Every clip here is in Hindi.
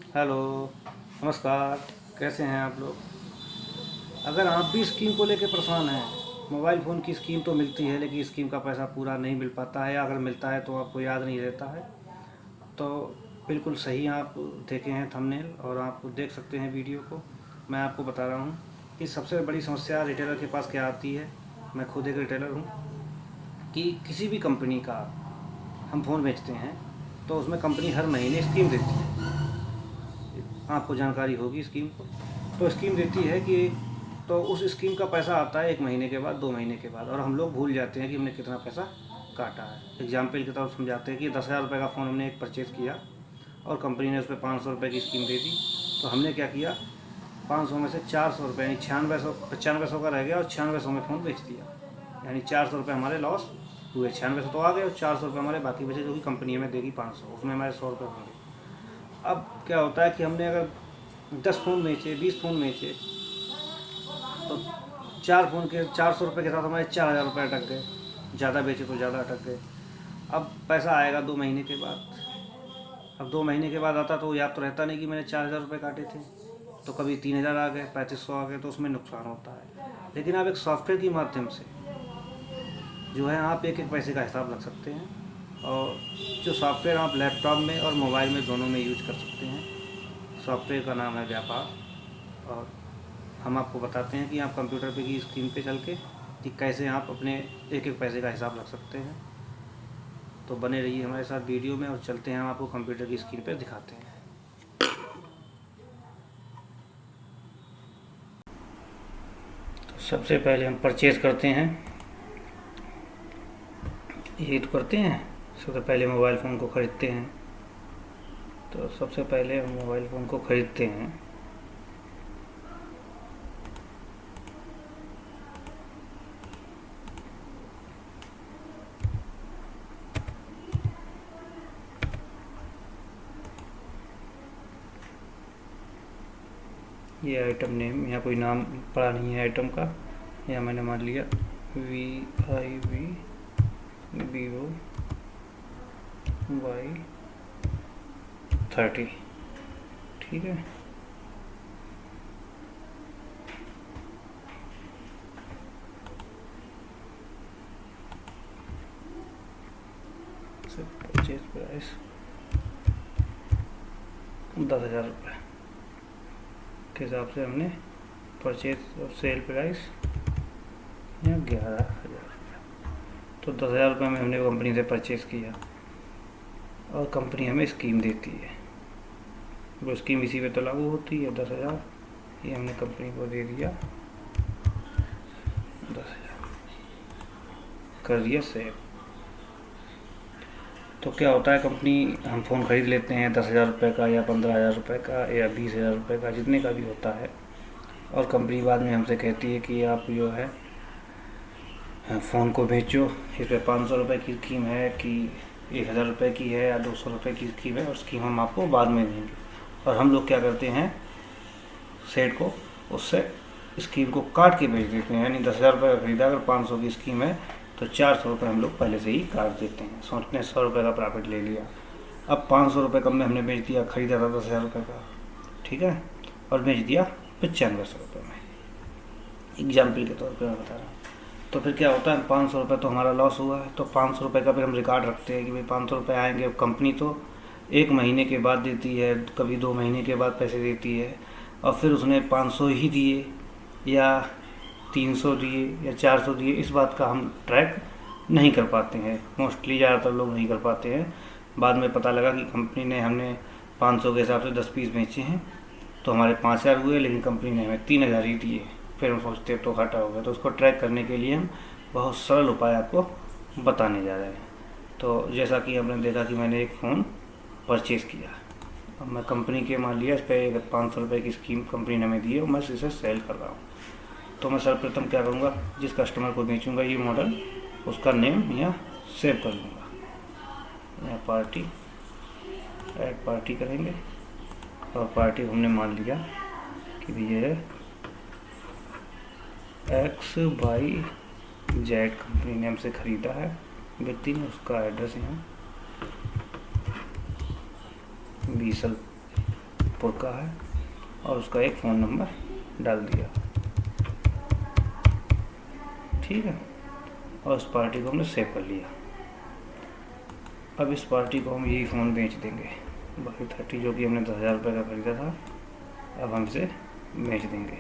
हेलो, नमस्कार। कैसे हैं आप लोग? अगर आप भी स्कीम को लेकर परेशान हैं, मोबाइल फ़ोन की स्कीम तो मिलती है लेकिन स्कीम का पैसा पूरा नहीं मिल पाता है, या अगर मिलता है तो आपको याद नहीं रहता है, तो बिल्कुल सही आप देखे हैं थंबनेल, और आप देख सकते हैं वीडियो को। मैं आपको बता रहा हूँ कि सबसे बड़ी समस्या रिटेलर के पास क्या आती है। मैं खुद एक रिटेलर हूँ कि किसी भी कंपनी का हम फ़ोन बेचते हैं तो उसमें कंपनी हर महीने स्कीम देती है। आपको जानकारी होगी स्कीम को। तो स्कीम देती है कि तो उस स्कीम का पैसा आता है 1 महीने के बाद, 2 महीने के बाद, और हम लोग भूल जाते हैं कि हमने कितना पैसा काटा है। एग्जाम्पल की तरफ समझाते हैं कि 10,000 रुपये का फ़ोन हमने एक परचेज़ किया और कंपनी ने उस पर 500 रुपये की स्कीम दे दी। तो हमने क्या किया, 500 में से 400 रुपये यानी 9600 का रह गया और 9600 में फ़ोन बेच दिया। यानी 400 रुपये हमारे लॉस हुए। 9600 तो आ गए और 400 रुपये हमारे बाकी बचे, जो कि कंपनी हमें देगी 500, उसमें हमारे 100 रुपये होंगे। अब क्या होता है कि हमने अगर 10 फ़ोन बेचे, 20 फ़ोन बेचे, तो 4 फ़ोन के 400 रुपये के साथ हमारे 4000 रुपये अटक गए। ज़्यादा बेचे तो ज़्यादा अटक गए। अब पैसा आएगा 2 महीने के बाद। अब 2 महीने के बाद आता तो याद तो रहता नहीं कि मैंने 4000 रुपये काटे थे। तो कभी 3000 आ गए, 3500 आ गए, तो उसमें नुकसान होता है। लेकिन आप एक सॉफ्टवेयर के माध्यम से जो है आप एक एक पैसे का हिसाब रख सकते हैं, और जो सॉफ्टवेयर आप लैपटॉप में और मोबाइल में दोनों में यूज कर सकते हैं। सॉफ्टवेयर का नाम है व्यापार, और हम आपको बताते हैं कि आप कंप्यूटर पे की स्क्रीन पे चल के कि कैसे आप अपने एक एक पैसे का हिसाब रख सकते हैं। तो बने रहिए हमारे साथ वीडियो में, और चलते हैं हम आपको कंप्यूटर की स्क्रीन पे दिखाते हैं। तो सबसे पहले हम परचेज़ करते हैं, यही तो करते हैं। सबसे पहले मोबाइल फ़ोन को ख़रीदते हैं। तो सबसे पहले हम मोबाइल फ़ोन को ख़रीदते हैं। ये आइटम नेम, यहाँ कोई नाम पड़ा नहीं है आइटम का, या मैंने मान लिया VIV Vivo Y30। ठीक है। परचेज प्राइस 10,000 रुपये के हिसाब से हमने परचेज और सेल प्राइस या 11,000 रुपये। तो 10,000 रुपये में हमने कंपनी से परचेज़ किया, और कंपनी हमें स्कीम देती है। वो स्कीम इसी पे तो लागू होती है। 10,000 ये हमने कंपनी को दे दिया, 10,000 कर दिया सेव। तो क्या होता है, कंपनी हम फ़ोन ख़रीद लेते हैं 10,000 रुपये का, या 15,000 रुपये का, या 20,000 रुपये का, जितने का भी होता है, और कंपनी बाद में हमसे कहती है कि आप जो है फ़ोन को बेचो, इस पर 500 रुपये की स्कीम है कि 1,000 रुपये की है या 200 रुपये की स्कीम है, और स्कीम हम आपको बाद में देंगे। और हम लोग क्या करते हैं, सेठ को उससे स्कीम को काट के बेच देते हैं। यानी 10,000 रुपये का खरीदा, अगर 500 की स्कीम है तो 400 रुपये हम लोग पहले से ही काट देते हैं, सोचने 100 रुपये का प्रॉफिट ले लिया। अब 500 रुपये कम में हमने बेच दिया, ख़रीदा था 10,000 रुपये का, ठीक है, और बेच दिया 9500 रुपये में। एग्जाम्पल के तौर पर मैं बता रहा हूँ। तो फिर क्या होता है, 500 रुपये तो हमारा लॉस हुआ है। तो 500 रुपये का फिर हम रिकॉर्ड रखते हैं कि भाई 500 रुपये आएंगे। अब कंपनी तो 1 महीने के बाद देती है, कभी 2 महीने के बाद पैसे देती है, और फिर उसने 500 ही दिए या 300 दिए या 400 दिए, इस बात का हम ट्रैक नहीं कर पाते हैं। मोस्टली ज़्यादातर लोग नहीं कर पाते हैं। बाद में पता लगा कि कंपनी ने हमने 500 के हिसाब से 10 पीस बेचे हैं, तो हमारे 5,000 हुए, लेकिन कंपनी ने हमें 3,000 ही दिए। फिर हम सोचते तो घाटा हो गया। तो उसको ट्रैक करने के लिए हम बहुत सरल उपाय आपको बताने जा रहे हैं। तो जैसा कि आपने देखा कि मैंने एक फ़ोन परचेज़ किया, अब मैं कंपनी के मान लिया, इस पर 500 रुपये की स्कीम कंपनी ने हमें दी है, और मैं इसे सेल कर रहा हूँ। तो मैं सर्वप्रथम क्या करूँगा, जिस कस्टमर को बेचूँगा ये मॉडल, उसका नेम यहाँ सेव कर लूँगा। यहाँ पार्टी, ऐड पार्टी करेंगे, और पार्टी हमने मान लिया कि ये है XYZ, कंपनी ने हमसे ख़रीदा है व्यक्ति ने, उसका एड्रेस यहाँ बीसल जोधपुर का है और उसका एक फ़ोन नंबर डाल दिया, ठीक है। और इस पार्टी को हमने सेव कर लिया। अब इस पार्टी को हम यही फ़ोन बेच देंगे, बाकी 30 जो कि हमने 10,000 रुपये का खरीदा था, अब हम इसे बेच देंगे।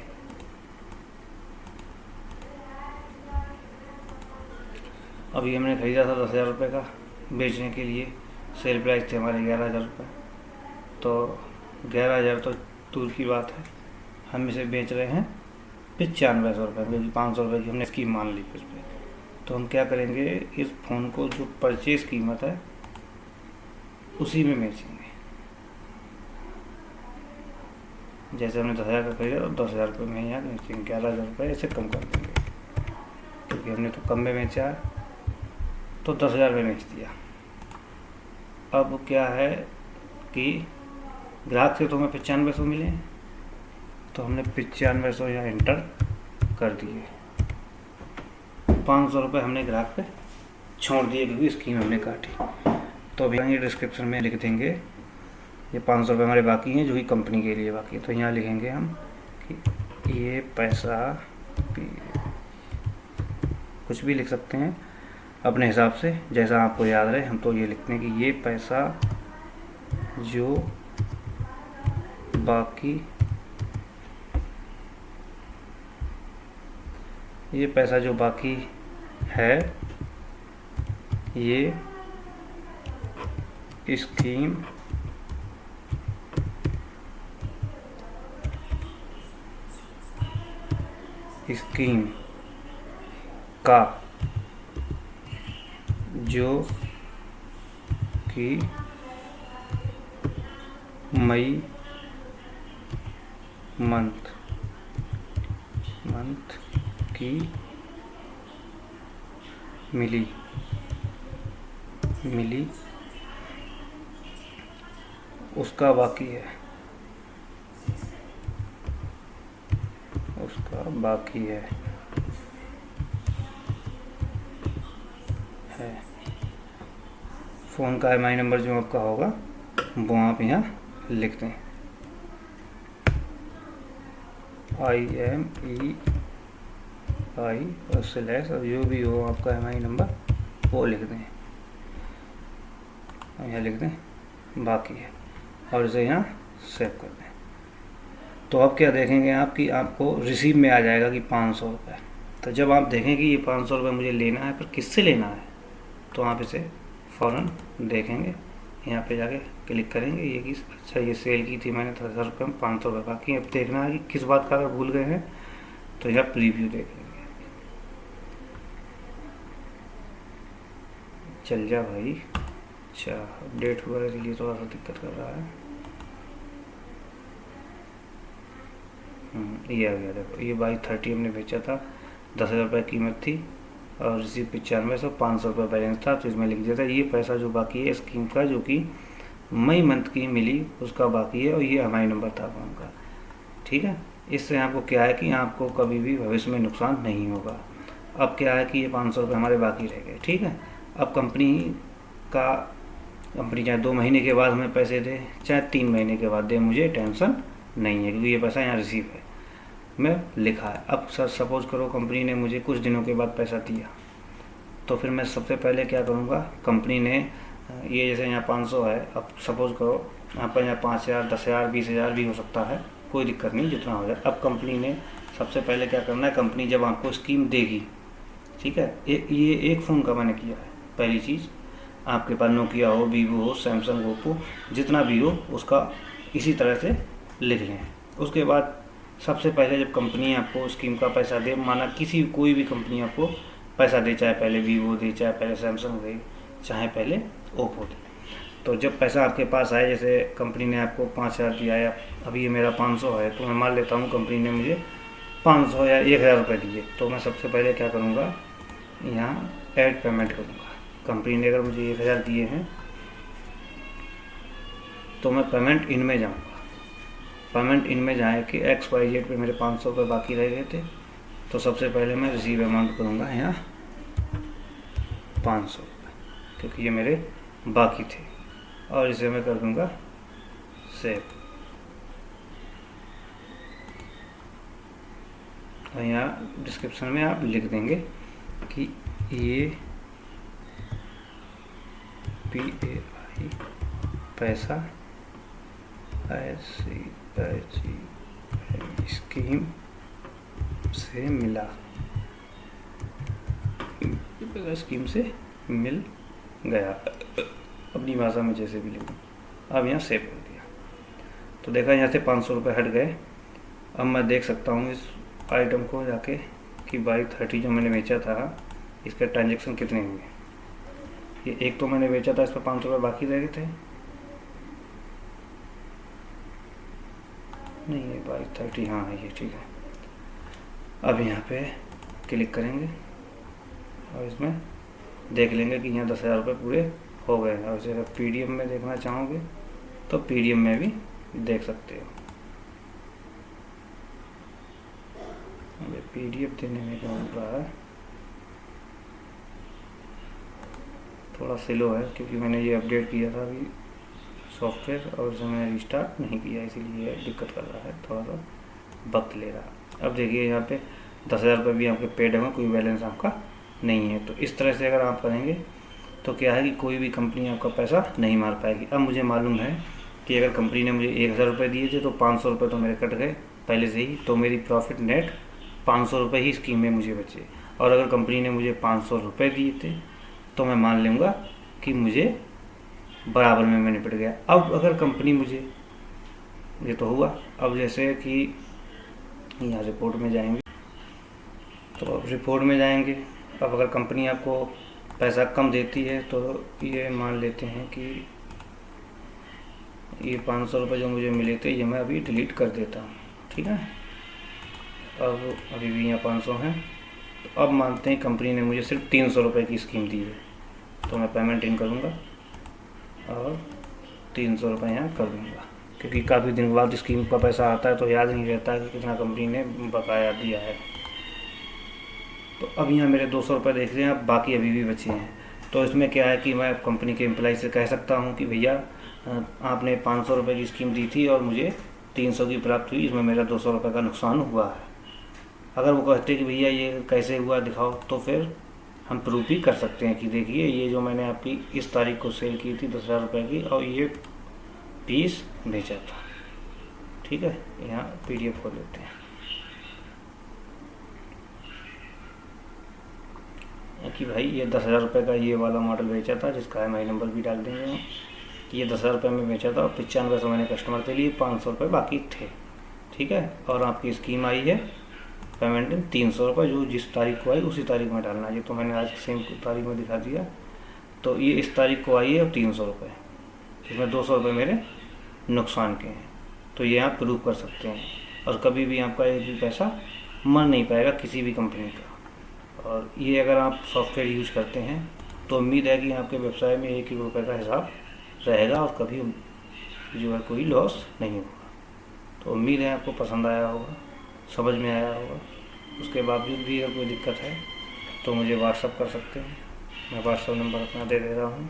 अभी हमने ख़रीदा था 10,000 रुपये का, बेचने के लिए सेल प्राइस थे हमारे 11,000 रुपये, तो 11,000 तो दूर की बात है, हम इसे बेच रहे हैं 9500 रुपये, क्योंकि 500 रुपये की हमने स्कीम मान ली उस पर। तो हम क्या करेंगे, इस फ़ोन को जो परचेज़ कीमत है उसी में बेचेंगे। जैसे हमने 10,000 का खरीदा तो 10,000 रुपये में यहाँ बेचेंगे, 11,000 रुपये ऐसे कम कर देंगे, क्योंकि हमने तो कम में बेचा है, तो 10,000 में बेच दिया। अब क्या है कि ग्राहक से तो हमें 9500 मिले, तो हमने 9500 यहाँ एंटर कर दिए। 500 रुपये हमने ग्राहक पे छोड़ दिए, क्योंकि स्कीम हमने काटी। तो अभी ये डिस्क्रिप्शन में लिख देंगे ये 500 रुपये हमारे बाकी हैं, जो कि कंपनी के लिए बाकी है। तो यहाँ लिखेंगे हम कि ये पैसा, कुछ भी लिख सकते हैं अपने हिसाब से, जैसा आपको याद रहे। हम तो ये लिखते हैं कि ये पैसा जो बाकी, ये पैसा जो बाकी है ये स्कीम का जो कि मई मंथ की मिली उसका बाकी है, फ़ोन का MI नंबर जो आपका होगा वो आप यहाँ लिख दें, IMEI और स्लैश, और जो भी हो आपका MI नंबर वो लिख दें, यहाँ लिख दें बाकी है, और इसे यहाँ सेव कर दें। तो अब क्या देखेंगे आप कि आपको रिसीव में आ जाएगा कि 500 रुपये। तो जब आप देखें कि ये 500 रुपये मुझे लेना है, पर किससे लेना है, तो आप इसे फ़ौरन देखेंगे, यहाँ पे जाके क्लिक करेंगे ये कि अच्छा ये सेल की थी मैंने 10,000 रुपये में 500 रुपये बाकी। अब देखना है कि किस बात का अगर भूल गए हैं तो यहाँ प्रीव्यू देखेंगे। चल जा भाई, अच्छा अपडेट हुआ है इसलिए थोड़ा सा दिक्कत कर रहा है। ये आ गया, देखो ये बाई 30 हमने बेचा था, 10,000 रुपये कीमत थी और रिसीव 9500, 500 रुपये बैलेंस था। तो इसमें लिख दिया था ये पैसा जो बाकी है स्कीम का, जो कि मई मंथ की मिली उसका बाकी है, और ये MI नंबर था फोन का, ठीक है। इससे आपको क्या है कि आपको कभी भी भविष्य में नुकसान नहीं होगा। अब क्या है कि ये 500 रुपये हमारे बाकी रह गए, ठीक है। अब कंपनी चाहे 2 महीने के बाद हमें पैसे दे, चाहे 3 महीने के बाद दे, मुझे टेंशन नहीं है, क्योंकि ये पैसा यहाँ रिसीव है में लिखा है। अब सर सपोज़ करो कंपनी ने मुझे कुछ दिनों के बाद पैसा दिया, तो फिर मैं सबसे पहले क्या करूँगा, कंपनी ने ये जैसे यहाँ 500 है, अब सपोज़ करो आपका यहाँ 5,000, 10,000, 20,000 भी हो सकता है, कोई दिक्कत नहीं, जितना हो जाए। अब कंपनी ने सबसे पहले क्या करना है, कंपनी जब आपको स्कीम देगी, ठीक है, ये एक फ़ोन का मैंने किया है। पहली चीज़, आपके पास नोकिया हो, वीवो हो, सैमसंग, ओप्पो, जितना भी हो उसका इसी तरह से लिख लें। उसके बाद सबसे पहले जब कंपनी आपको स्कीम का पैसा दे, माना कोई भी कंपनी आपको पैसा दे, चाहे पहले वीवो दे, चाहे पहले सैमसंग दे, चाहे पहले ओप्पो दे, तो जब पैसा आपके पास आए, जैसे कंपनी ने आपको 5,000 दिया है, अभी ये मेरा 500 है, तो मैं मान लेता हूँ कंपनी ने मुझे 500 या 1,000 रुपये दिए, तो मैं सबसे पहले क्या करूँगा, यहाँ ऐड पेमेंट करूँगा। कंपनी ने अगर मुझे 1,000 दिए हैं तो मैं पेमेंट इन में जाऊँगा। पेमेंट इन में जाए कि XYZ पे मेरे 500 रुपये बाकी रह गए थे, तो सबसे पहले मैं रिसीव अमाउंट करूँगा यहाँ 500 रुपये, क्योंकि ये मेरे बाकी थे, और इसे मैं कर दूँगा सेव। और यहाँ डिस्क्रिप्शन में आप लिख देंगे कि ये PAI पैसा ऐसी स्कीम से मिला, स्कीम से मिल गया, अपनी भाषा में जैसे भी लिखूँ। अब यहाँ सेव कर दिया तो देखा यहाँ से 500 रुपये हट गए। अब मैं देख सकता हूँ इस आइटम को जाके कि बाई 30 जो मैंने बेचा था इसके ट्रांजेक्शन कितने हुए। ये एक तो मैंने बेचा था, इस पर 500 रुपये बाकी रह गए थे। नहीं ये बाई 30, हाँ ये ठीक है। अब यहाँ पे क्लिक करेंगे और इसमें देख लेंगे कि यहाँ 10,000 रुपये पूरे हो गए। और इसे अगर PDF में देखना चाहोगे तो PDF में भी देख सकते हो। मुझे PDF देने में क्या हो रहा है, थोड़ा स्लो है क्योंकि मैंने ये अपडेट किया था अभी सॉफ्टवेयर और उसे मैंने रिस्टार्ट नहीं किया, इसीलिए दिक्कत कर रहा है, थोड़ा सा वक्त ले रहा है। अब देखिए यहाँ पे 10,000 रुपये भी आपके पेड है, कोई बैलेंस आपका नहीं है। तो इस तरह से अगर आप करेंगे तो क्या है कि कोई भी कंपनी आपका पैसा नहीं मार पाएगी। अब मुझे मालूम है कि अगर कंपनी ने मुझे 1,000 रुपये दिए थे तो 500 रुपये तो मेरे कट गए पहले से ही, तो मेरी प्रॉफिट नेट 500 रुपये ही स्कीम में मुझे बचे। और अगर कंपनी ने मुझे 500 रुपये दिए थे तो मैं मान लूँगा कि मुझे बराबर में मैं निपट गया। अब अगर कंपनी मुझे, ये तो हुआ, अब जैसे कि यहाँ रिपोर्ट में जाएंगे तो अब रिपोर्ट में जाएंगे। अब अगर कंपनी आपको पैसा कम देती है तो ये मान लेते हैं कि ये 500 रुपये जो मुझे मिले थे ये मैं अभी डिलीट कर देता हूँ, ठीक है। अब अभी भी यहाँ 500 हैं। तो अब मानते हैं कंपनी ने मुझे सिर्फ 300 रुपये की स्कीम दी है, तो मैं पेमेंट इन करूँगा और 300 रुपये यहाँ कर दूँगा, क्योंकि काफ़ी दिन बाद स्कीम का पैसा आता है तो याद नहीं रहता है कि कितना कंपनी ने बकाया दिया है। तो अब यहाँ मेरे 200 रुपये देख रहे हैं, अब बाकी अभी भी बचे हैं। तो इसमें क्या है कि मैं कंपनी के एम्प्लॉय से कह सकता हूँ कि भैया आपने 500 रुपये की स्कीम दी थी और मुझे 300 की प्राप्त हुई, इसमें मेरा 200 रुपये का नुकसान हुआ है। अगर वो कहते कि भैया ये कैसे हुआ दिखाओ, तो फिर हम प्रूफ भी कर सकते हैं कि देखिए ये जो मैंने आपकी इस तारीख को सेल की थी 10,000 रुपये की और ये पीस बेचा था, ठीक है। यहाँ PDF खोल लेते हैं कि भाई ये 10,000 रुपये का ये वाला मॉडल बेचा था, जिसका MI नंबर भी डाल देंगे हम कि ये 10,000 रुपये में बेचा था और 9500 मैंने कस्टमर के लिए, 500 रुपये बाकी थे, ठीक है। और आपकी स्कीम आई है पेमेंट 300 रुपये, जो जिस तारीख को आई उसी तारीख में डालना है। ये तो मैंने आज सेम तारीख में दिखा दिया, तो ये इस तारीख को आई है और 300 रुपये, इसमें 200 रुपये मेरे नुकसान के हैं। तो ये आप प्रूव कर सकते हैं और कभी भी आपका एक भी पैसा मर नहीं पाएगा किसी भी कंपनी का। और ये अगर आप सॉफ्टवेयर यूज करते हैं तो उम्मीद है कि आपके व्यवसाय में 1-1 रुपये का हिसाब रहेगा और कभी जो है कोई लॉस नहीं होगा। तो उम्मीद है आपको पसंद आया होगा, समझ में आया होगा। उसके बावजूद भी अगर कोई दिक्कत है तो मुझे व्हाट्सअप कर सकते हैं, मैं व्हाट्सअप नंबर अपना दे दे रहा हूँ।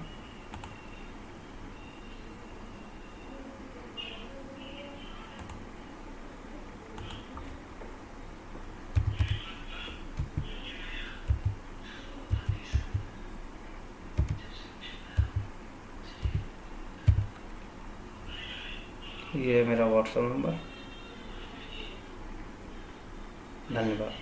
ये है मेरा व्हाट्सएप नंबर। धन्यवाद।